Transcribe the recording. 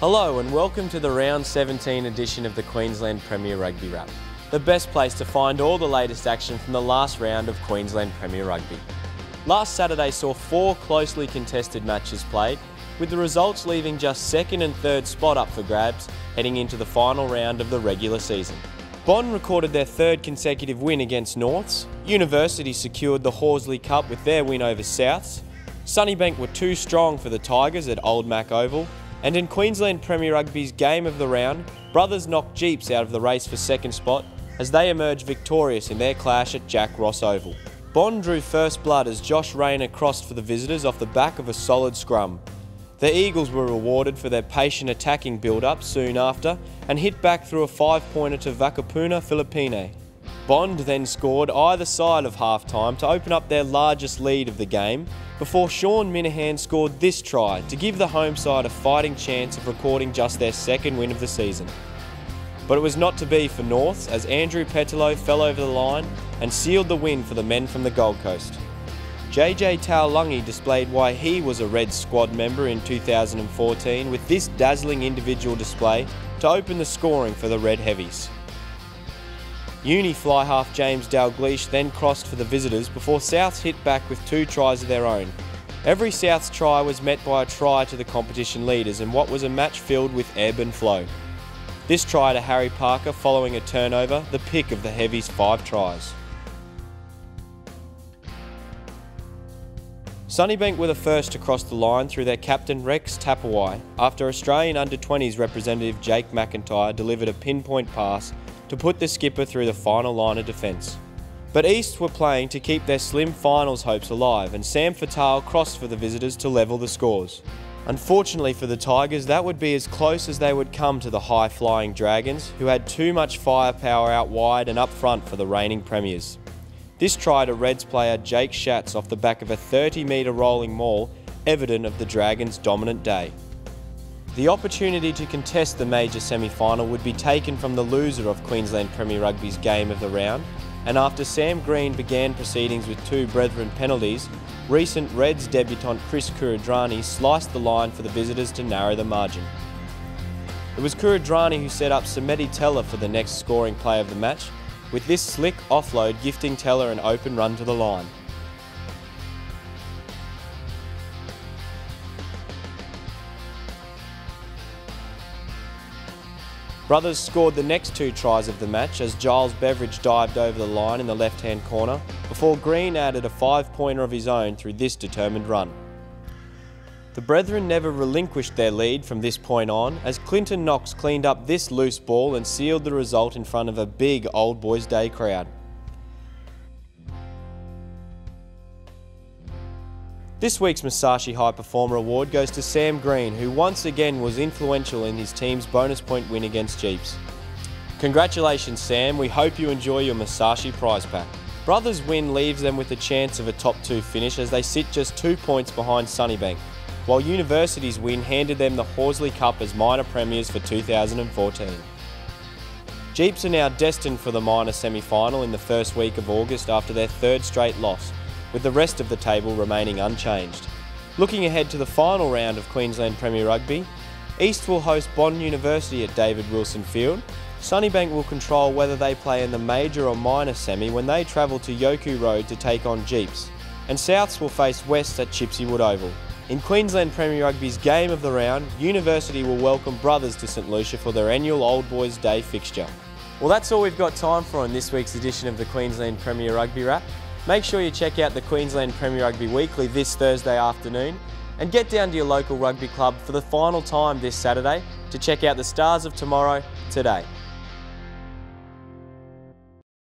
Hello and welcome to the Round 17 edition of the Queensland Premier Rugby Wrap, the best place to find all the latest action from the last round of Queensland Premier Rugby. Last Saturday saw 4 closely contested matches played, with the results leaving just second and third spot up for grabs heading into the final round of the regular season. Bond recorded their third consecutive win against Norths, University secured the Horsley Cup with their win over Souths, Sunnybank were too strong for the Tigers at Old Mac Oval, and in Queensland Premier Rugby's game of the round, Brothers knocked Jeeps out of the race for second spot as they emerged victorious in their clash at Jack Ross Oval. Bond drew first blood as Josh Rayner crossed for the visitors off the back of a solid scrum. The Eagles were rewarded for their patient attacking build-up soon after and hit back through a 5-pointer to Vakapuna Filipine. Bond then scored either side of half-time to open up their largest lead of the game before Sean Minahan scored this try to give the home side a fighting chance of recording just their second win of the season. But it was not to be for Norths as Andrew Petelo fell over the line and sealed the win for the men from the Gold Coast. JJ Taulungi displayed why he was a Reds squad member in 2014 with this dazzling individual display to open the scoring for the Red Heavies. Uni fly half James Dalgleish then crossed for the visitors before Souths hit back with 2 tries of their own. Every Souths try was met by a try to the competition leaders in what was a match filled with ebb and flow. This try to Harry Parker following a turnover, the pick of the Heavies' 5 tries. Sunnybank were the first to cross the line through their captain Rex Tapawai after Australian under-20s representative Jake McIntyre delivered a pinpoint pass to put the skipper through the final line of defence. But East were playing to keep their slim finals hopes alive and Sam Fatale crossed for the visitors to level the scores. Unfortunately for the Tigers, that would be as close as they would come to the high-flying Dragons, who had too much firepower out wide and up front for the reigning premiers. This try to Reds player Jake Schatz off the back of a 30-metre rolling maul, evident of the Dragons' dominant day. The opportunity to contest the major semi-final would be taken from the loser of Queensland Premier Rugby's game of the round, and after Sam Green began proceedings with 2 Brethren penalties, recent Reds debutant Chris Kuridrani sliced the line for the visitors to narrow the margin. It was Kuridrani who set up Samedi Teller for the next scoring play of the match, with this slick offload gifting Teller an open run to the line. Brothers scored the next 2 tries of the match as Giles Beveridge dived over the line in the left-hand corner before Green added a 5-pointer of his own through this determined run. The Brethren never relinquished their lead from this point on as Clinton Knox cleaned up this loose ball and sealed the result in front of a big Old Boys Day crowd. This week's Musashi High Performer Award goes to Sam Green, who once again was influential in his team's bonus point win against Jeeps. Congratulations Sam, we hope you enjoy your Musashi prize pack. Brothers' win leaves them with a chance of a top 2 finish as they sit just 2 points behind Sunnybank, while University's win handed them the Horsley Cup as minor premiers for 2014. Jeeps are now destined for the minor semi-final in the first week of August after their 3rd straight loss, with the rest of the table remaining unchanged. Looking ahead to the final round of Queensland Premier Rugby, East will host Bond University at David Wilson Field, Sunnybank will control whether they play in the major or minor semi when they travel to Yoku Road to take on Jeeps, and Souths will face West at Chipseywood Oval. In Queensland Premier Rugby's game of the round, University will welcome Brothers to St Lucia for their annual Old Boys Day fixture. Well, that's all we've got time for on this week's edition of the Queensland Premier Rugby Wrap. Make sure you check out the Queensland Premier Rugby Weekly this Thursday afternoon and get down to your local rugby club for the final time this Saturday to check out the Stars of Tomorrow today.